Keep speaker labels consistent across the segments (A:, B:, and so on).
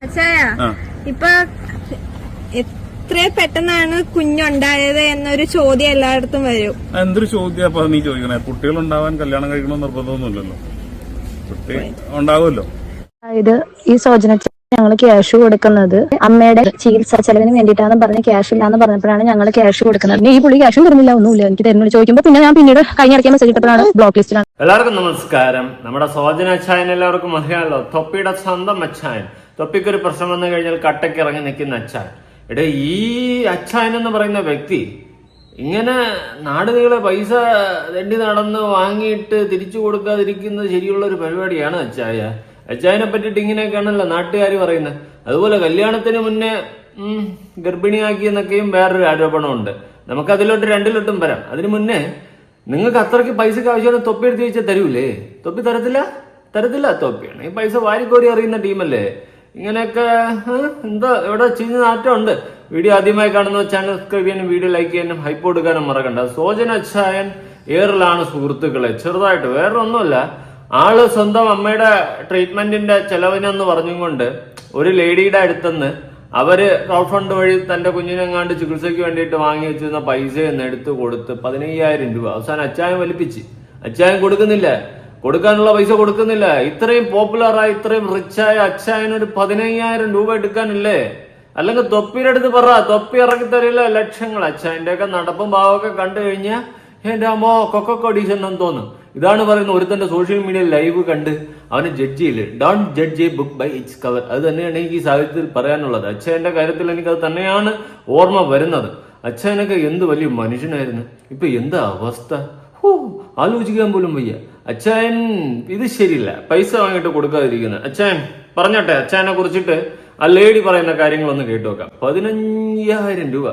A: അച്ഛായ ഇപ്പൊ എത്ര പെട്ടെന്നാണ് കുഞ്ഞുണ്ടായത് എന്നൊരു ചോദ്യം എല്ലായിടത്തും വരും.
B: എന്തൊരു ചോദ്യം അപ്പൊ നീ ചോദിക്കണേ? കുട്ടികളുണ്ടാവാൻ കല്യാണം കഴിക്കണമെന്ന് നിർബന്ധമൊന്നുമില്ലല്ലോ, കുട്ടി ഉണ്ടാവുമല്ലോ.
C: അതായത് ഈ സോജന ഞങ്ങൾ ക്യാഷ് കൊടുക്കുന്നത് അമ്മയുടെ ചികിത്സാ ചെലവിന് വേണ്ടിയിട്ടാന്ന് പറഞ്ഞ് ക്യാഷ് ഇല്ലാന്ന് പറഞ്ഞപ്പോഴാണ് ഞങ്ങൾ ക്യാഷ് കൊടുക്കുന്നത്. ഈ പുള്ളി ക്യാഷും തരുന്നില്ല, ഒന്നുമില്ല. എനിക്ക് തരുന്നില്ല ചോദിക്കുമ്പോൾ പിന്നെ ഞാൻ പിന്നീട് കഴിഞ്ഞിടയ്ക്ക് മെസ്സേജ് ഇട്ടപ്പോഴാണ് ബ്ലോക്ക് ലിസ്റ്റിലാണ്.
D: എല്ലാവർക്കും നമസ്കാരം. നമ്മുടെ സോജന അച്ചായൻ എല്ലാവർക്കും അറിയാമല്ലോ, തൊപ്പിയുടെ സ്വന്തം അച്ചായൻ. തൊപ്പിക്കൊരു പ്രശ്നം വന്നു കഴിഞ്ഞാൽ കട്ടയ്ക്ക് ഇറങ്ങി നിൽക്കുന്ന അച്ചായൻ. എടേ, ഈ അച്ചായൻ എന്ന് പറയുന്ന വ്യക്തി ഇങ്ങനെ നാടുകളെ പൈസ തെണ്ടി നടന്ന് വാങ്ങിയിട്ട് തിരിച്ചു കൊടുക്കാതിരിക്കുന്നത് ശരിയുള്ള ഒരു പരിപാടിയാണ് അച്ചായ. അച്ചായനെ പറ്റിയിട്ട് ഇങ്ങനെയൊക്കെയാണല്ലോ നാട്ടുകാർ പറയുന്നത്. അതുപോലെ കല്യാണത്തിന് മുന്നേ ഗർഭിണിയാക്കി എന്നൊക്കെയും വേറൊരു ആരോപണമുണ്ട്. നമുക്ക് അതിലോട്ട് രണ്ടിലോട്ടും വരാം. അതിനു മുന്നേ നിങ്ങൾക്ക് അത്രയ്ക്ക് പൈസക്ക് ആവശ്യമാണ് തൊപ്പി എടുത്ത് ചോദിച്ചാൽ തരൂലേ? തൊപ്പി തരത്തില്ല. തൊപ്പിയാണ് ഈ പൈസ വാരിക്കോരി അറിയുന്ന ടീമല്ലേ. ഇങ്ങനെയൊക്കെ എന്താ ഇവിടെ ചീഞ്ഞ നാറ്റമുണ്ട്. വീഡിയോ ആദ്യമായി കാണുന്ന ചാനൽ സബ്സ്ക്രൈബ് ചെയ്യാനും വീഡിയോ ലൈക്ക് ചെയ്യാനും ഹൈപ്പ് കൊടുക്കാനും മറക്കണ്ട. സോജന അച്ചായൻ എയറിലാണ് സുഹൃത്തുക്കളെ, ചെറുതായിട്ട് വേറെ ഒന്നുമല്ല. ആള് സ്വന്തം അമ്മയുടെ ട്രീറ്റ്മെന്റിന്റെ ചെലവിനെന്ന് പറഞ്ഞുകൊണ്ട് ഒരു ലേഡിയുടെ അടുത്തുനിന്ന് അവര് ക്രൗഡ് ഫണ്ട് വഴി തന്റെ കുഞ്ഞിനെങ്ങാണ്ട് ചികിത്സയ്ക്ക് വേണ്ടിയിട്ട് വാങ്ങി വെച്ചിരുന്ന പൈസ എന്ന് എടുത്ത് കൊടുത്ത് 15,000 രൂപ അവസാനം അച്ചായൻ വലിപ്പിച്ച്. അച്ചായൻ കൊടുക്കാനുള്ള പൈസ കൊടുക്കുന്നില്ല. ഇത്രയും പോപ്പുലറായി ഇത്രയും റിച്ചായ അച്ചായനൊരു 15,000 രൂപ എടുക്കാനില്ലേ? അല്ലെങ്കിൽ തൊപ്പിയുടെ അടുത്ത് പറ, തൊപ്പി ഇറക്കി തരില്ല ലക്ഷങ്ങൾ. അച്ചായന്റെ ഒക്കെ നടപ്പും ഭാവമൊക്കെ കണ്ടു കഴിഞ്ഞാൽ എന്റെ അമ്മോ കൊക്കോഡീഷൻ എന്ന് തോന്നും. ഇതാണ് പറയുന്നത്. ഒരുത്തന്റെ സോഷ്യൽ മീഡിയ ലൈവ് കണ്ട് അവന് ജഡ്ജ് ചെയ്യില്ല. Don't judge a book by its cover. അത് തന്നെയാണ് എനിക്ക് ഈ സാഹചര്യത്തിൽ പറയാനുള്ളത്. അച്ചായന്റെ കാര്യത്തിൽ എനിക്കത് തന്നെയാണ് ഓർമ്മ വരുന്നത്. അച്ചായനൊക്കെ എന്ത് വലിയ മനുഷ്യനായിരുന്നു. ഇപ്പൊ എന്താ അവസ്ഥ, ആലോചിക്കാൻ പോലും വയ്യ. അച്ചായൻ ഇത് ശരിയില്ല, പൈസ വാങ്ങിയിട്ട് കൊടുക്കാതിരിക്കുന്നത്. അച്ചായൻ പറഞ്ഞോട്ടെ, അച്ചായനെ കുറിച്ചിട്ട് ആ ലേഡി പറയുന്ന കാര്യങ്ങളൊന്ന് കേട്ടു നോക്കാം. 15,000 രൂപ.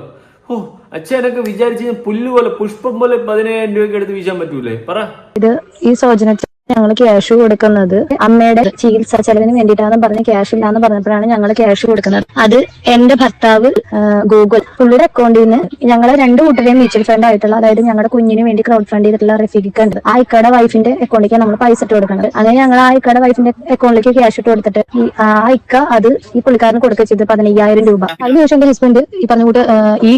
D: അച്ഛനൊക്കെ വിചാരിച്ച പുല്ല് പോലെ പുഷ്പം പോലെ 15,000 രൂപയ്ക്ക് എടുത്ത് വീശാൻ പറ്റൂലേ? പറ.
C: ഇത് ഈ സോജന ഞങ്ങൾ ക്യാഷ് കൊടുക്കുന്നത് അമ്മയുടെ ചികിത്സാ ചെലവിന് വേണ്ടിയിട്ടാന്ന് പറഞ്ഞ് ക്യാഷ് ഇല്ലാന്ന് പറഞ്ഞപ്പോഴാണ് ഞങ്ങൾ ക്യാഷ് കൊടുക്കുന്നത്. അത് എന്റെ ഭർത്താവ് ഗൂഗിൾ പുള്ളിയുടെ അക്കൗണ്ടിൽ നിന്ന് ഞങ്ങളെ 2 കൂട്ടരെയും മ്യൂച്വൽ ഫണ്ട് ആയിട്ടുള്ള, അതായത് ഞങ്ങളുടെ കുഞ്ഞിന് വേണ്ടി ക്രൗഡ് ഫണ്ട് ചെയ്തിട്ടുള്ള റഫീഖ് ഉണ്ട്. ആ ഇക്കയുടെ വൈഫിന്റെ അക്കൗണ്ടിലേക്ക് നമ്മൾ പൈസ ഇട്ട് കൊടുക്കുന്നത്. അങ്ങനെ ഞങ്ങൾ ആ ഇക്കയുടെ വൈഫിന്റെ അക്കൗണ്ടിലേക്ക് ക്യാഷ് ഇട്ട് കൊടുത്തിട്ട് ആ ഇക്ക അത് ഈ പുള്ളിക്കാരന് കൊടുക്കുക ചെയ്ത് 15,000 രൂപ. അതിനുശേഷം എന്റെ ഹസ്ബൻഡ് ഈ പറഞ്ഞുകൂട്ട് ഈ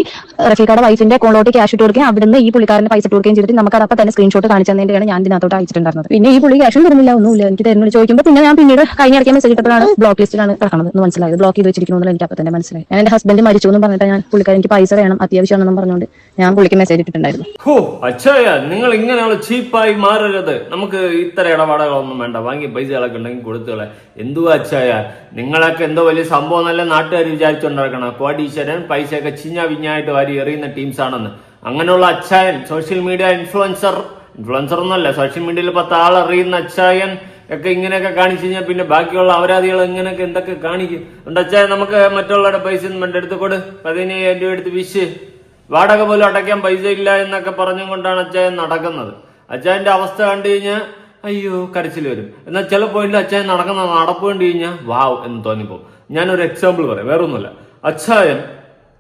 C: റഫീഖയുടെ വൈഫിന്റെ അക്കൗണ്ടിലോട്ട് ക്യാഷ് ഇട്ട് കൊടുക്കുകയും അവിടുന്ന് ഈ പുള്ളിക്കാരന് പൈസ ഇട്ട് കൊടുക്കുകയും ചെയ്തിട്ട് നമുക്ക് അതപ്പോൾ തന്നെ സ്ക്രീൻഷോട്ട് കാണിച്ചു തന്നതിന്റെയാണ് ഞാൻ ഇതിനകത്തോട്ട് അയച്ചിട്ടുണ്ടായിരുന്നത്. പിന്നെ ഈ പുള്ളി ക്യാഷും തരുന്നില്ല, ഒന്നുമില്ല. എനിക്ക് തരുന്നില്ല ചോദിക്കുമ്പോൾ പിന്നെ ഞാൻ പിന്നീട് കഴിഞ്ഞിടയ്ക്ക് മെസ്സേജ് ഇട്ടപ്പോഴാണ് ബ്ലോക്ക് ലിസ്റ്റിലാണ് കിടക്കുന്നത് എന്ന് മനസ്സിലായത്. ബ്ലോക്ക് ചെയ്ത് വെച്ചിരിക്കുന്നു എനിക്ക് അപ്പോൾ തന്നെ മനസ്സിലായി. ഞാൻ എന്റെ ഹസ്ബൻഡ് മരിച്ചു എന്ന് പറഞ്ഞിട്ട് ഞാൻ പുള്ളിക്കാരൻ എനിക്ക് പൈസ വേണം അത്യാവശ്യമാണെന്നും പറഞ്ഞുകൊണ്ട് ഞാൻ പുള്ളിക്ക് മെസ്സേജ് ഇട്ടിട്ടുണ്ടായിരുന്നു.
D: അച്ഛായ, നിങ്ങൾ ഇങ്ങനെയുള്ള ചീപ്പായി മാറരുത്. നമുക്ക് ഇത്തരം ഇടപാടുകളൊന്നും വേണ്ട. വാങ്ങി പൈസകളൊക്കെ ഉണ്ടെങ്കിൽ കൊടുത്തുകളെ. എന്തുവാ അച്ഛായ, നിങ്ങളൊക്കെ എന്തോ വലിയ സംഭവം നല്ല നാട്ടുകാർ വിചാരിച്ചുകൊണ്ടിരിക്കണം. കോടീശ്വരൻ പൈസയൊക്കെ ചിഞ്ഞ വിഞ്ഞായിട്ട് വാരി എറിയുന്ന ടീംസ് ആണെന്ന്. അങ്ങനെയുള്ള അച്ഛായൻ സോഷ്യൽ മീഡിയ ഇൻഫ്ലുവൻസർ ഒന്നുമല്ല, സോഷ്യൽ മീഡിയയിൽ 10 ആൾ അറിയുന്ന അച്ചായൻ ഒക്കെ ഇങ്ങനെയൊക്കെ കാണിച്ചു കഴിഞ്ഞാൽ പിന്നെ ബാക്കിയുള്ള അപരാധികൾ ഇങ്ങനെയൊക്കെ എന്തൊക്കെ കാണിക്കും. അതുകൊണ്ട് അച്ചായൻ നമുക്ക് മറ്റുള്ളവരുടെ പൈസ ഒന്നും വേണ്ട, എടുത്ത് കൊടു. 15,000 രൂപ എടുത്ത് വിശ്. വാടക പോലും അടയ്ക്കാൻ പൈസ ഇല്ല എന്നൊക്കെ പറഞ്ഞുകൊണ്ടാണ് അച്ചായൻ നടക്കുന്നത്. അച്ചായന്റെ അവസ്ഥ കണ്ടു കഴിഞ്ഞാൽ അയ്യോ കരച്ചിൽ വരും. എന്നാൽ ചില പോയിന്റിൽ അച്ചായൻ നടക്കുന്ന നടപ്പ് കണ്ടു കഴിഞ്ഞാൽ വാവ് എന്ന് തോന്നിപ്പോ. ഞാനൊരു എക്സാമ്പിൾ പറയാം, വേറൊന്നുമല്ല. അച്ചായൻ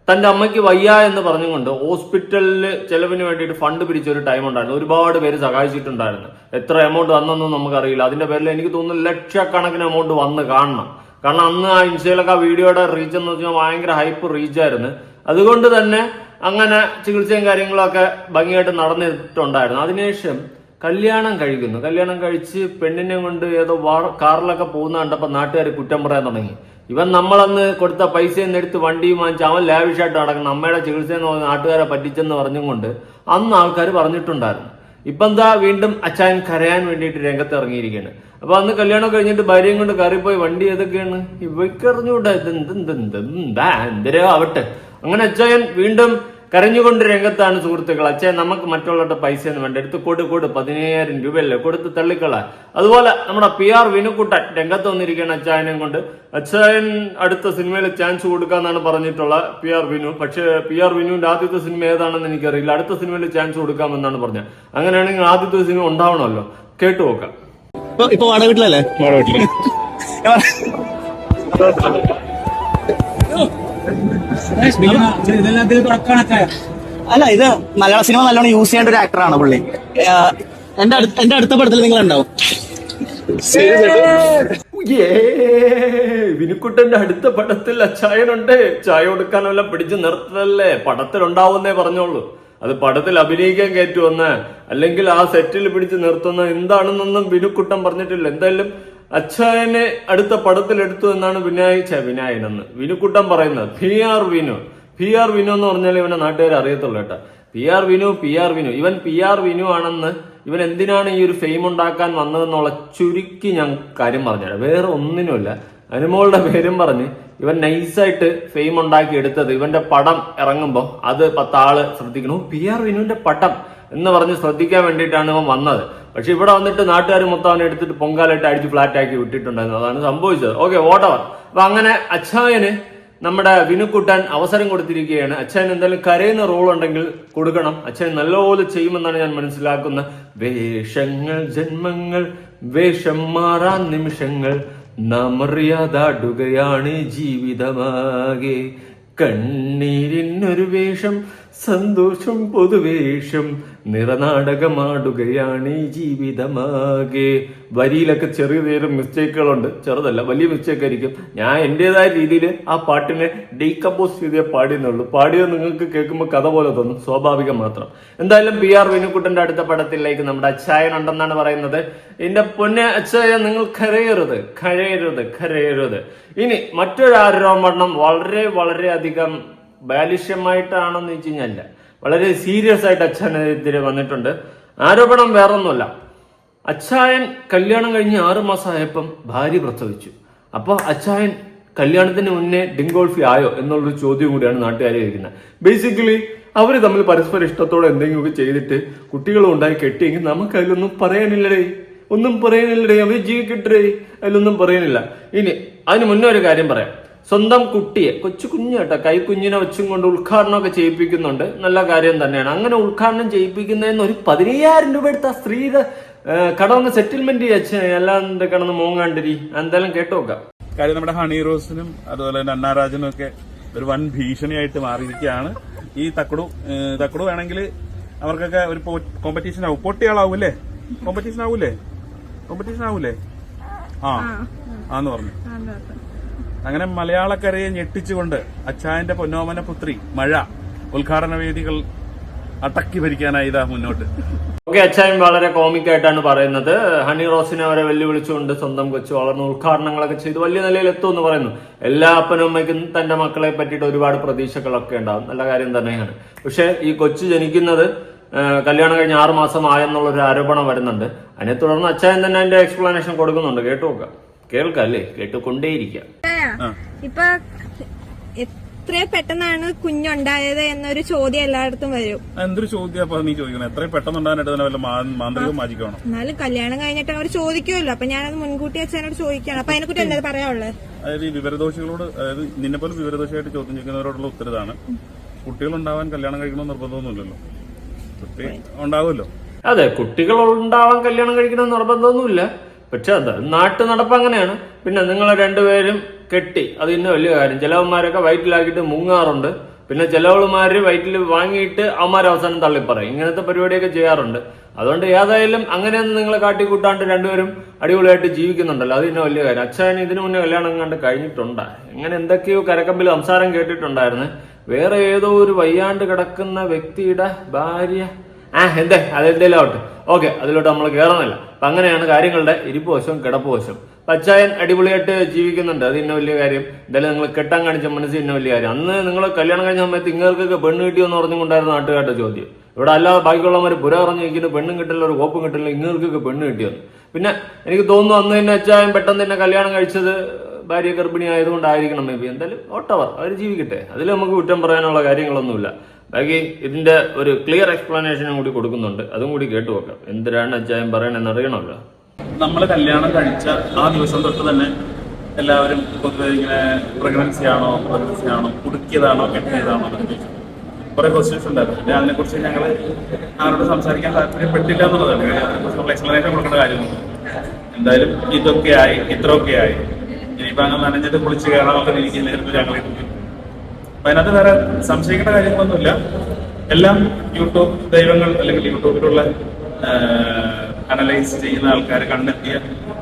D: തന്റെ അമ്മയ്ക്ക് വയ്യ എന്ന് പറഞ്ഞുകൊണ്ട് ഹോസ്പിറ്റലില് ചെലവിന് വേണ്ടിയിട്ട് ഫണ്ട് പിരിച്ചൊരു ടൈം ഉണ്ടായിരുന്നു. ഒരുപാട് പേര് സഹായിച്ചിട്ടുണ്ടായിരുന്നു. എത്ര എമൗണ്ട് വന്നൊന്നും നമുക്കറിയില്ല. അതിന്റെ പേരിൽ എനിക്ക് തോന്നുന്നു ലക്ഷക്കണക്കിന് എമൗണ്ട് വന്ന് കാണണം. കാരണം അന്ന് ആ ഇൻസ്റ്റയിലൊക്കെ ആ വീഡിയോയുടെ റീച്ച് എന്ന് വെച്ചാൽ ഭയങ്കര ഹൈപ്പ് റീച്ചായിരുന്നു. അതുകൊണ്ട് തന്നെ അങ്ങനെ ചികിത്സയും കാര്യങ്ങളൊക്കെ ഭംഗിയായിട്ട് നടന്നിട്ടുണ്ടായിരുന്നു. അതിനുശേഷം കല്യാണം കഴിച്ച് പെണ്ണിനെ കൊണ്ട് ഏതോ കാറിലൊക്കെ പോകുന്ന കണ്ടപ്പോൾ നാട്ടുകാർ കുറ്റം പറയാൻ തുടങ്ങി. ഇവൻ നമ്മളന്ന് കൊടുത്ത പൈസയെന്ന് എടുത്ത് വണ്ടിയും വാങ്ങിച്ച് അവൻ ലാവിഷായിട്ട് നടക്കണം, അമ്മയുടെ ചികിത്സയെന്ന് പറഞ്ഞ് നാട്ടുകാരെ പറ്റിച്ചെന്ന് പറഞ്ഞുകൊണ്ട് അന്ന് ആൾക്കാർ പറഞ്ഞിട്ടുണ്ടായിരുന്നു. ഇപ്പൊ എന്താ വീണ്ടും അച്ചായൻ കരയാൻ വേണ്ടിയിട്ട് രംഗത്ത് ഇറങ്ങിയിരിക്കുകയാണ്. അപ്പൊ അന്ന് കല്യാണം കഴിഞ്ഞിട്ട് ഭാര്യയും കൊണ്ട് കയറിപ്പോയി വണ്ടി ഏതൊക്കെയാണ് ഇവയ്ക്ക് അറിഞ്ഞൂടാ, എന്തരോ ആവട്ടെ. അങ്ങനെ അച്ചായൻ വീണ്ടും കരഞ്ഞുകൊണ്ട് രംഗത്താണ് സുഹൃത്തുക്കൾ. അച്ഛൻ നമുക്ക് മറ്റുള്ളവരുടെ പൈസ ഒന്നും വേണ്ട, എടുത്ത് കൊടു 15,000 രൂപയല്ലേ കൊടുത്ത് തള്ളിക്കള. അതുപോലെ നമ്മുടെ PR വിനുക്കുട്ടൻ രംഗത്ത് വന്നിരിക്കുകയാണ് അച്ചായനെ കൊണ്ട്. അച്ചായൻ അടുത്ത സിനിമയിൽ ചാൻസ് കൊടുക്കാന്നാണ് പറഞ്ഞിട്ടുള്ള PR വിനു. പക്ഷെ PR വിനുവിന്റെ ആദ്യത്തെ സിനിമ ഏതാണെന്ന് എനിക്കറിയില്ല. അടുത്ത സിനിമയിൽ ചാൻസ് കൊടുക്കാമെന്നാണ് പറഞ്ഞത്. അങ്ങനെയാണെങ്കിൽ ആദ്യത്തെ സിനിമ ഉണ്ടാവണമല്ലോ. കേട്ടു നോക്കാം.
E: ഇപ്പൊ വാടക വീട്ടിലല്ലേ? അല്ല, ഇത് മലയാള സിനിമ നല്ലോണം യൂസ് ചെയ്യേണ്ട ഒരു ആക്ടറാണ് പുള്ളി. എന്റെ അടുത്ത പടത്തിൽ നിങ്ങൾ ഉണ്ടാവും.
D: വിനുക്കുട്ടന്റെ അടുത്ത പടത്തിൽ അച്ചായനുണ്ട്. ചായ കൊടുക്കാനെല്ലാം പിടിച്ചു നിർത്തലല്ലേ പടത്തിലുണ്ടാവുന്നേ പറഞ്ഞോളൂ. അത് പടത്തിൽ അഭിനയിക്കാൻ കയറ്റുമെന്ന് അല്ലെങ്കിൽ ആ സെറ്റിൽ പിടിച്ച് നിർത്തുന്ന എന്താണെന്നൊന്നും വിനുക്കുട്ടൻ പറഞ്ഞിട്ടില്ല. എന്തായാലും അച്ചായനെ അടുത്ത പടത്തിൽ എടുത്തു എന്നാണ് വിനായനെന്ന് വിനുക്കുട്ടൻ പറയുന്നത്. PR വിനു എന്ന് പറഞ്ഞാൽ ഇവനെ നാട്ടുകാർ അറിയത്തുള്ളൂ കേട്ടോ. PR വിനു ഇവൻ PR വിനു ആണെന്ന് ഇവൻ എന്തിനാണ് ഈ ഒരു ഫെയിം ഉണ്ടാക്കാൻ വന്നതെന്നുള്ള ചുരുക്കി ഞാൻ കാര്യം പറഞ്ഞുതരാം. വേറെ ഒന്നിനുമില്ല. അനുമോളുടെ പേരും പറഞ്ഞ് ഇവൻ നൈസായിട്ട് ഫെയിം ഉണ്ടാക്കി എടുത്തത് ഇവന്റെ പടം ഇറങ്ങുമ്പോൾ അത് 10 ആള് ശ്രദ്ധിക്കണം. PR വിനുവിന്റെ പടം എന്ന് പറഞ്ഞ് ശ്രദ്ധിക്കാൻ വേണ്ടിയിട്ടാണ് ഇവൻ വന്നത്. പക്ഷെ ഇവിടെ വന്നിട്ട് നാട്ടുകാർ മൊത്തം അവനെ എടുത്തിട്ട് പൊങ്കാലായിട്ട് അടിച്ച് ഫ്ലാറ്റ് ആക്കി വിട്ടിട്ടുണ്ടായിരുന്നു. അതാണ് സംഭവിച്ചത്. ഓക്കെ, വോട്ടവർ. അപ്പൊ അങ്ങനെ അച്ചായന് നമ്മുടെ വിനുക്കുട്ടൻ അവസരം കൊടുത്തിരിക്കുകയാണ്. അച്ഛൻ എന്തായാലും കരയുന്ന റോൾ ഉണ്ടെങ്കിൽ കൊടുക്കണം. അച്ഛൻ നല്ലപോലെ ചെയ്യുമെന്നാണ് ഞാൻ മനസ്സിലാക്കുന്നത്. വേഷങ്ങൾ ജന്മങ്ങൾ വേഷം മാറാൻ നിമിഷങ്ങൾ നാം അറിയാതാടുകയാണ് ജീവിതമാകെ. കണ്ണീരിനൊരു വേഷം സന്തോഷം പൊതുവേഷം നിറനാടകമാടുകയാണ് ഈ ജീവിതമാകെ. വരിയിലൊക്കെ ചെറിയ മിസ്റ്റേക്കുകളുണ്ട്. ചെറുതല്ല, വലിയ മിസ്റ്റേക്ക് ആയിരിക്കും. ഞാൻ എന്റേതായ രീതിയിൽ ആ പാട്ടിനെ ഡീകമ്പോസ് ചെയ്തേ പാടിയെന്നുള്ളൂ. പാടിയത് നിങ്ങൾക്ക് കേൾക്കുമ്പോൾ കഥ പോലെ തോന്നും, സ്വാഭാവികം മാത്രം. എന്തായാലും PR വിനുക്കുട്ടന്റെ അടുത്ത പടത്തിലേക്ക് നമ്മുടെ അച്ചായൻ ഉണ്ടെന്നാണ് പറയുന്നത്. എന്റെ പൊന്നെ അച്ചായ, നിങ്ങൾ കരയരുത്. ഇനി മറ്റൊരു ആരോപണം വളരെ അധികം ബാലിഷ്യമായിട്ടാണെന്ന് വെച്ച് കഴിഞ്ഞാൽ വളരെ സീരിയസ് ആയിട്ട് അച്ചായനെതിരെ വന്നിട്ടുണ്ട്. ആരോപണം വേറൊന്നുമല്ല. അച്ചായൻ കല്യാണം കഴിഞ്ഞ് 6 മാസമായപ്പം ഭാര്യ പ്രസവിച്ചു. അപ്പൊ അച്ചായൻ കല്യാണത്തിന് മുന്നേ ഡിങ്കോൾഫി ആയോ എന്നുള്ളൊരു ചോദ്യം കൂടിയാണ് നാട്ടുകാരെ ചോദിക്കുന്നത്. ബേസിക്കലി അവര് തമ്മിൽ പരസ്പര ഇഷ്ടത്തോടെ എന്തെങ്കിലുമൊക്കെ ചെയ്തിട്ട് കുട്ടികളും ഉണ്ടായി കെട്ടിയെങ്കിൽ നമുക്ക് അതിലൊന്നും പറയാനില്ലടേ. അവർ ജീവിക്കട്ടെ, അതിലൊന്നും പറയാനില്ല. ഇനി അതിന് മുന്നേ ഒരു കാര്യം പറയാം. സ്വന്തം കുട്ടിയെ, കുഞ്ഞു കേട്ടോ, കൈക്കുഞ്ഞിനെ വെച്ചും കൊണ്ട് ഉദ്ഘാടനമൊക്കെ ചെയ്യിപ്പിക്കുന്നുണ്ട്. നല്ല കാര്യം തന്നെയാണ്. അങ്ങനെ ഉദ്ഘാടനം ചെയ്യിപ്പിക്കുന്നതിന് ഒരു 15,000 രൂപ എടുത്ത സ്ത്രീയുടെ കടവങ്ങ് സെറ്റിൽമെന്റ് എല്ലാം കിടന്ന് മോങ്ങാണ്ടിരി. എന്തായാലും കേട്ടോക്കാം.
B: കാര്യം നമ്മുടെ ഹണി റോസിനും അതുപോലെ തന്നെ അന്നാരാജനും ഒക്കെ ഒരു വൻ ഭീഷണിയായിട്ട് മാറിയിരിക്കുകയാണ് ഈ തക്കടു. വേണമെങ്കിൽ അവർക്കൊക്കെ ഒരു കോമ്പറ്റീഷൻ ആവും. പൊട്ടിയാളാവൂലേ? കോമ്പറ്റീഷൻ ആവൂലേ? ആന്ന് പറഞ്ഞു. അങ്ങനെ മലയാളക്കരയെ ഞെട്ടിച്ചുകൊണ്ട് അച്ചായന്റെ പൊന്നോമന പുത്രി മഴ ഉദ്ഘാടന വേദികൾ അടക്കി ഭരിക്കാനായി ഇതാ മുന്നോട്ട്.
D: ഓക്കെ, അച്ചായൻ വളരെ കോമിക് ആയിട്ടാണ് പറയുന്നത്. ഹണി റോസിനെ അവരെ വെല്ലുവിളിച്ചുകൊണ്ട് സ്വന്തം കൊച്ചു വളർന്ന് ഉദ്ഘാടനങ്ങളൊക്കെ ചെയ്ത് വലിയ നിലയിൽ എത്തുമെന്ന് പറയുന്നു. എല്ലാ അപ്പനും അമ്മയ്ക്കും തന്റെ മക്കളെ പറ്റിയിട്ട് ഒരുപാട് പ്രതീക്ഷകളൊക്കെ ഉണ്ടാവും. നല്ല കാര്യം തന്നെയാണ്. പക്ഷെ ഈ കൊച്ചു ജനിക്കുന്നത് കല്യാണം കഴിഞ്ഞ് 6 മാസം ആയെന്നുള്ളൊരു ആരോപണം വരുന്നുണ്ട്. അതിനെ തുടർന്ന് അച്ചായൻ തന്നെ അതിന്റെ എക്സ്പ്ലനേഷൻ കൊടുക്കുന്നുണ്ട്. കേൾക്കല്ലേ, കേട്ടുകൊണ്ടേയിരിക്കാം.
A: ഇപ്പൊ എത്ര പെട്ടെന്നാണ് കുഞ്ഞുണ്ടായത് എന്നൊരു ചോദ്യം എല്ലായിടത്തും വരും.
B: എന്തൊരു ചോദ്യം നീ ചോദിക്കണം? എത്രയും പെട്ടെന്നുണ്ടാകാനായിട്ട് തന്നെ വല്ല മാന്ത്രികവും മാജിക്കണം.
A: എന്നാലും കല്യാണം കഴിഞ്ഞിട്ട് അവർ ചോദിക്കുമല്ലോ. അപ്പൊ ഞാനത് മുൻകൂട്ടി അച്ഛനോട് ചോദിക്കുകയാണ്. അപ്പൊ അതിനെക്കുറിച്ച് എന്താ പറയാനുള്ളത്?
B: അതായത് ഈ വിവരദോഷികളോട്, അതായത് നിന്നെപ്പോലെ വിവരദോഷിയായിട്ട് ചോദ്യം ചെയ്യുന്നവരോടുള്ള ഉത്തരവാണ്. കുട്ടികളുണ്ടാവാൻ കല്യാണം കഴിക്കണമെന്ന് നിർബന്ധമൊന്നുമില്ലല്ലോ. കുട്ടി ഉണ്ടാവുമല്ലോ.
D: അതെ, കുട്ടികൾ ഉണ്ടാവാൻ കല്യാണം കഴിക്കണമെന്ന് നിർബന്ധമൊന്നുമില്ല. പക്ഷെ അത് നാട്ടു നടപ്പ് അങ്ങനെയാണ്. പിന്നെ നിങ്ങൾ രണ്ടുപേരും കെട്ടി, അത് ഇന്ന വലിയ കാര്യം. ചിലവന്മാരൊക്കെ വയറ്റിലാക്കിയിട്ട് മുങ്ങാറുണ്ട്. പിന്നെ ചിലവളുമാര് വയറ്റിൽ വാങ്ങിയിട്ട് അവന്മാർ അവസാനം തള്ളിപ്പറയും. ഇങ്ങനത്തെ പരിപാടിയൊക്കെ ചെയ്യാറുണ്ട്. അതുകൊണ്ട് ഏതായാലും അങ്ങനെയൊന്നും നിങ്ങളെ കാട്ടിക്കൂട്ടാണ്ട് രണ്ടുപേരും അടിപൊളിയായിട്ട് ജീവിക്കുന്നുണ്ടല്ലോ, അത് ഇന്ന വലിയ കാര്യം. അച്ഛൻ ഇതിനു മുന്നേ കല്യാണം കണ്ട് കഴിഞ്ഞിട്ടുണ്ട്. ഇങ്ങനെ എന്തൊക്കെയോ കരക്കമ്പിൽ സംസാരം കേട്ടിട്ടുണ്ടായിരുന്നു. വേറെ ഏതോ ഒരു വയ്യാണ്ട് കിടക്കുന്ന വ്യക്തിയുടെ ഭാര്യ, അതെന്തേലും ആവട്ടെ. ഓക്കെ, അതിലോട്ട് നമ്മൾ കയറുന്നില്ല. അപ്പൊ അങ്ങനെയാണ് കാര്യങ്ങളുടെ ഇരിപ്പ് വശം കിടപ്പ് വശം. അച്ചായൻ അടിപൊളിയായിട്ട് ജീവിക്കുന്നുണ്ട്, അത് ഇന്ന വലിയ കാര്യം. എന്തായാലും നിങ്ങൾ കെട്ടാൻ കാണിച്ച മനസ്സ് ഇന്ന വലിയ കാര്യം. അന്ന് നിങ്ങൾ കല്യാണം കഴിഞ്ഞ സമയത്ത് ഇങ്ങൾക്കൊക്കെ പെണ്ണ് കിട്ടിയെന്ന് പറഞ്ഞുകൊണ്ടായിരുന്നു നാട്ടുകാരുടെ ചോദ്യം. ഇവിടെ അല്ലാതെ ബാക്കിയുള്ളവർ പുര പറഞ്ഞു നിൽക്കുന്നു, പെണ്ണും കിട്ടില്ല, ഒരു കോപ്പും കിട്ടില്ല, ഇങ്ങൾക്കൊക്കെ പെണ്ണ് കിട്ടിയെന്ന്. പിന്നെ എനിക്ക് തോന്നുന്നു അന്ന് തന്നെ അച്ചായൻ പെട്ടെന്ന് തന്നെ കല്യാണം കഴിച്ചത് ഭാര്യ ഗർഭിണി ആയതുകൊണ്ടായിരിക്കണം മേ ബി. എന്തായാലും ഓട്ടവർ, അവർ ജീവിക്കട്ടെ, അതിൽ നമുക്ക് കുറ്റം പറയാനുള്ള കാര്യങ്ങളൊന്നുമില്ല. ബാക്കി ഇതിന്റെ ഒരു ക്ലിയർ എക്സ്പ്ലനേഷനും കൂടി കൊടുക്കുന്നുണ്ട്, അതും കൂടി കേട്ടു നോക്കാം. എന്തിനാണ് അച്ചായൻ പറയണെന്ന് അറിയണമല്ലോ.
B: നമ്മൾ കല്യാണം കഴിച്ച ആ ദിവസം തൊട്ട് തന്നെ എല്ലാവരും പൊതുവെ ഇങ്ങനെ പ്രഗ്നൻസി ആണോ കുടുക്കിയതാണോ കെട്ടിയതാണോ കുറെ ക്വസ്റ്റ്യൻസ് ഉണ്ടായിരുന്നു. അതിനെക്കുറിച്ച് ഞങ്ങൾ ആരോട് സംസാരിക്കാൻ താല്പര്യപ്പെട്ടില്ല എന്നുള്ളതാണ്. അതിനെക്കുറിച്ച് എക്സ്പ്ലനേഷൻ കൊടുക്കേണ്ട കാര്യമൊന്നും. എന്തായാലും ഇതൊക്കെ ആയി, ഇത്രയൊക്കെ ആയി. ഇനിയിപ്പോ അങ്ങനെ നനഞ്ഞിട്ട് കുളിച്ച് കയറാനുള്ള രീതിയിലായിരുന്നു ഞങ്ങൾ ഇരിക്കും. അപ്പൊ അതിനകത്ത് വേറെ സംശയിക്കേണ്ട കാര്യങ്ങളൊന്നുമില്ല. എല്ലാം യൂട്യൂബ് ദൈവങ്ങൾ അല്ലെങ്കിൽ യൂട്യൂബിലുള്ള അനലൈസ് ചെയ്യുന്ന ആൾക്കാർ കണ്ടെത്തിയ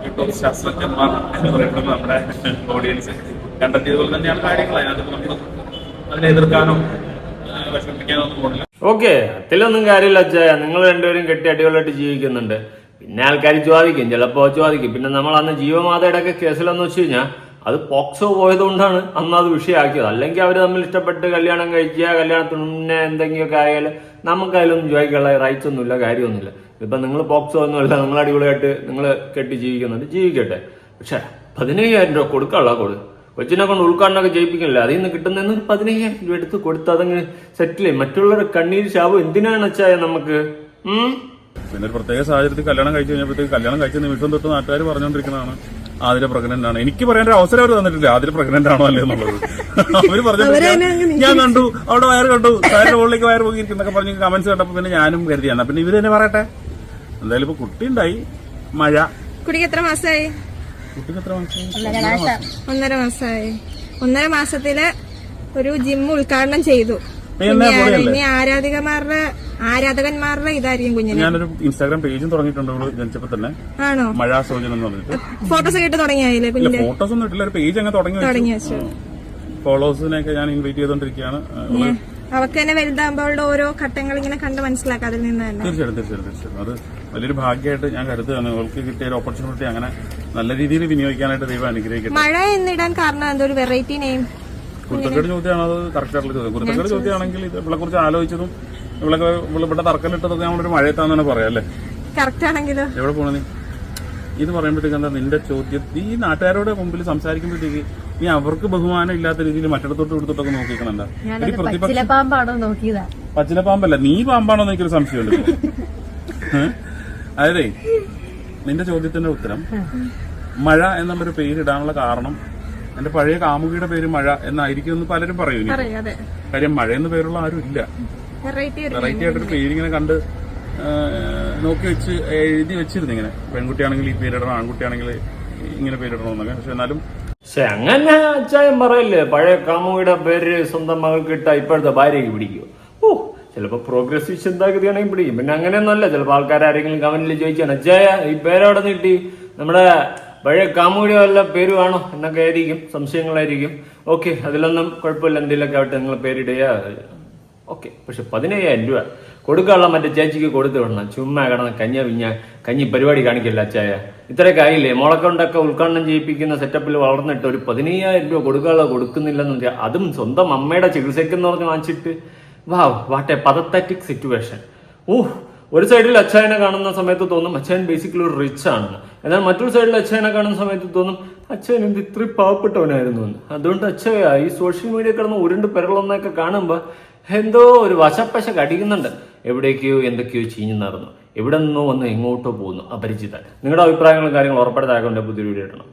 B: യൂട്യൂബ് ശാസ്ത്രജ്ഞന്മാർ എന്ന് പറയുന്നത് നമ്മുടെ ഓഡിയൻസ് കണ്ടെത്തിയതുപോലെ തന്നെയാണ് കാര്യങ്ങൾ. അതിനകത്ത് നമ്മൾ അതിനെ എതിർക്കാനോ വിഷമിപ്പിക്കാനോ ഒന്നും പോകില്ല.
D: ഓക്കെ, അതിലൊന്നും കാര്യമില്ല അച്ഛായ. നിങ്ങൾ രണ്ടുപേരും കെട്ടി അടിപൊളിയായിട്ട് ജീവിക്കുന്നുണ്ട്. പിന്നെ ആൾക്കാർ ചോദിക്കും, ചിലപ്പോ ചോദിക്കും. പിന്നെ നമ്മൾ അന്ന് ജീവമാതയുടെ ഒക്കെ കേസിലെന്ന് വെച്ച് കഴിഞ്ഞാൽ അത് പോക്സോ പോയതുകൊണ്ടാണ് അന്ന് അത് വിഷയമാക്കിയത്. അല്ലെങ്കിൽ അവർ തമ്മിൽ ഇഷ്ടപ്പെട്ട് കല്യാണം കഴിക്കുക, കല്യാണത്തിന് മുന്നേ എന്തെങ്കിലുമൊക്കെ ആയാലും നമുക്ക് അതിലൊന്നും ചോദിക്കാനുള്ള റൈറ്റ്സ് ഒന്നുമില്ല, കാര്യമൊന്നുമില്ല. ഇപ്പൊ നിങ്ങൾ പോക്സോ ഒന്നുമല്ല, നിങ്ങൾ അടിപൊളിയായിട്ട് നിങ്ങൾ കെട്ടി ജീവിക്കുന്നുണ്ട്, ജീവിക്കട്ടെ. പക്ഷെ 15,000 രൂപ കൊടുക്കാനുള്ള കൊച്ചിനെ കൊണ്ട് ഉദ്ഘാടനമൊക്കെ ചെയ്യിപ്പിക്കില്ല. അതിൽ നിന്ന് കിട്ടുന്ന 15,000 രൂപ എടുത്ത് കൊടുത്ത് അതങ്ങ് സെറ്റിൽ ചെയ്യും. മറ്റുള്ളവരുടെ കണ്ണീര് ശാപം എന്തിനാണ് അച്ചായ നമുക്ക്?
B: പിന്നെ ഒരു പ്രത്യേക സാഹചര്യത്തിൽ കല്യാണം കഴിച്ചു കഴിഞ്ഞപ്പോഴത്തേക്ക് കല്യാണം കഴിച്ച നിമിഷം തൊട്ട് നാട്ടുകാർ പറഞ്ഞുകൊണ്ടിരിക്കുന്നതാണ് ആതിര പ്രഗ്നന്റ് ആണ്. എനിക്ക് പറയാൻ ഒരു അവസരം അവർ തന്നിട്ടില്ല ആതിര പ്രഗ്നന്റ് ആണോ അല്ലേ എന്നുള്ളത്. അവര് പറഞ്ഞു, ഞാൻ കണ്ടു അവിടെ വയറ് കണ്ടു, വയറിന്റെ മുകളിലേക്ക് വയറ് പോയിരിക്കുന്നൊക്കെ പറഞ്ഞ് കമന്റ്സ് കണ്ടപ്പോ പിന്നെ ഞാനും കരുതിയാണ്. പിന്നെ ഇവര് തന്നെ പറയട്ടെ. എന്തായാലും ഇപ്പൊ കുട്ടി ഉണ്ടായി, മഴ.
A: കുട്ടിക്ക് എത്ര മാസമായി?
B: കുട്ടിക്ക് എത്ര മാസം?
A: 1.5 മാസമായി. 1.5 മാസത്തില് ഒരു ജിം ഉദ്ഘാടനം ചെയ്തു. ഇനി ആരാധകന്മാരുടെ ഇതായിരിക്കും കുഞ്ഞിന്.
B: ഞാനൊരു ഇൻസ്റ്റാഗ്രാം പേജും തുടങ്ങിയിട്ടുണ്ട് അവള് ജനിച്ചപ്പോ തന്നെ.
A: ആണോ?
B: മഴ സോജനം എന്ന് പറഞ്ഞിട്ട്
A: ഫോട്ടോസ് ഒക്കെ ഇട്ട് തുടങ്ങിയായില്ലേ കുഞ്ഞിന്റെ?
B: ഫോട്ടോസ് ഒന്നും ഇട്ടില്ല, ഒരു പേജ് അങ്ങ് തുടങ്ങി വെച്ചു. ഫോളോവേഴ്സിനെയൊക്കെ ഞാൻ ഇൻവൈറ്റ് ചെയ്തോണ്ടിരിക്കുകയാണ്.
A: അവർക്ക് തന്നെ വലുതാകുമ്പോൾ അവളുടെ ഓരോ ഘട്ടങ്ങൾ ഇങ്ങനെ കണ്ട് മനസ്സിലാക്കാം അതിൽ നിന്ന് തന്നെ.
B: തീർച്ചയായിട്ടും അത് വലിയൊരു ഭാഗ്യമായിട്ട് ഞാൻ കരുതുകയാണ്. അവൾക്ക് കിട്ടിയ ഒരു ഓപ്പർച്യൂണിറ്റി അങ്ങനെ നല്ല രീതിയിൽ വിനിയോഗിക്കാനായിട്ട് ദൈവം അനുഗ്രഹിക്കട്ടെ.
A: മഴ എന്നിടാൻ കാരണം എന്തൊരു വെറൈറ്റി നെയിം?
B: കുരുത്തക്കേട് ചോദ്യമാണ് അത്, കറക്റ്റ് ആയിട്ടുള്ള ചോദ്യം. കുരുത്തക്കേട് ചോദ്യമാണെങ്കിൽ ഇവളെ കുറിച്ച് ആലോചിച്ചതും ഇവിടെ തറക്കല്ലിട്ടതൊക്കെ നമ്മളൊരു മഴയത്താന്ന് തന്നെ പറയാം അല്ലേ?
A: കറക്റ്റ് ആണെങ്കിലോ? എവിടെ
B: പോണ നീ ഇത് പറയുമ്പോഴത്തേക്ക് എന്താ നിന്റെ ചോദ്യം? ഈ നാട്ടുകാരുടെ മുമ്പിൽ സംസാരിക്കുമ്പോഴത്തേക്ക് നീ അവർക്ക് ബഹുമാനം ഇല്ലാത്ത രീതിയിൽ മറ്റിടത്തോട്ട് കൊടുത്തിട്ടൊക്കെ നോക്കിക്കണണ്ട. പച്ചിലപ്പാമ്പല്ല, നീ പാമ്പാണോ എന്ന് എനിക്കൊരു സംശയമുണ്ട്. അതെ, നിന്റെ ചോദ്യത്തിന്റെ ഉത്തരം മഴ എന്നുള്ളൊരു പേരിടാനുള്ള കാരണം എന്റെ പഴയ കാമുകിയുടെ പേര് മഴ എന്നായിരിക്കും എന്ന് പലരും പറയും. കാര്യം മഴ എന്ന് പേരുള്ള ആരും ഇല്ല. വെറൈറ്റി ആയിട്ടൊരു പേരിങ്ങനെ കണ്ട് നോക്കി വെച്ച് എഴുതി വെച്ചിരുന്നു. ഇങ്ങനെ പെൺകുട്ടിയാണെങ്കിൽ ഈ പേരിടണം, ആൺകുട്ടിയാണെങ്കിൽ ഇങ്ങനെ പേരിടണമെന്നൊക്കെ. പക്ഷെ എന്നാലും
D: അങ്ങനെ അച്ചായം പറയല്ലേ, പഴയ കാമുകിയുടെ പേര് സ്വന്തം മകൾക്ക് ഇട്ട ഇപ്പോഴത്തെ ഭാര്യയ്ക്ക് പിടിക്കുമോ? ചിലപ്പോ പ്രോഗ്രസീവ് ചിന്താഗതിയാണെങ്കിൽ പിടിക്കും. പിന്നെ അങ്ങനെയൊന്നുമല്ല, ചിലപ്പോൾ ആൾക്കാരെങ്കിലും കമന്റിൽ ചോദിച്ചാണ് അച്ചായ ഈ പേരവിടെ നീട്ടി നമ്മുടെ പഴയ കാമുകിയുടെ വല്ല പേരുവാണോ എന്നൊക്കെ ആയിരിക്കും, സംശയങ്ങളായിരിക്കും. ഓക്കെ, അതിലൊന്നും കുഴപ്പമില്ല, എന്തെങ്കിലുമൊക്കെ ആവട്ടെ, നിങ്ങൾ പേരിടുക. ഓക്കെ, പക്ഷെ 15,000 രൂപ കൊടുക്കാനുള്ള മറ്റേ ചേച്ചിക്ക് കൊടുത്തു വിടണം. ചുമ്മാ കിടന്ന കഞ്ഞി പരിപാടി കാണിക്കില്ല അച്ചായ. ഇത്രയൊക്കെ ആയില്ലേ? മുളക്കൊണ്ടൊക്കെ ഉദ്ഘാടനം ചെയ്യിപ്പിക്കുന്ന സെറ്റപ്പിൽ വളർന്നിട്ട് ഒരു 15,000 രൂപ കൊടുക്കാനുള്ള കൊടുക്കുന്നില്ലെന്ന് വെച്ചാൽ, അതും സ്വന്തം അമ്മയുടെ ചികിത്സയ്ക്കെന്ന് പറഞ്ഞ് വാങ്ങിച്ചിട്ട്. What a pathetic situation. ഒരു സൈഡിൽ അച്ചായനെ കാണുന്ന സമയത്ത് തോന്നും അച്ചായൻ ബേസിക്കലി ഒരു റിച്ച് ആണെന്ന്. എന്നാൽ മറ്റൊരു സൈഡിൽ അച്ചായനെ കാണുന്ന സമയത്ത് തോന്നും അച്ചായൻ എന്ത് ഇത്രയും പാവപ്പെട്ടവനായിരുന്നു എന്ന്. അതുകൊണ്ട് അച്ചായ ഈ സോഷ്യൽ മീഡിയ കിടന്ന് ഉരുണ്ട് പെരളൊന്നൊക്കെ കാണുമ്പോൾ എന്തോ ഒരു വശപ്പശ കടിക്കുന്നുണ്ട്. എവിടേക്കോ എന്തൊക്കെയോ ചീഞ്ഞു നടന്നു, എവിടെ നിന്നോ വന്ന് എങ്ങോട്ടോ പോകുന്നു അപരിചിതൻ. നിങ്ങളുടെ അഭിപ്രായങ്ങളും കാര്യങ്ങളും ഉറപ്പെടുത്താൻ പുതിയൊരു വീഡിയോ ഇടണം.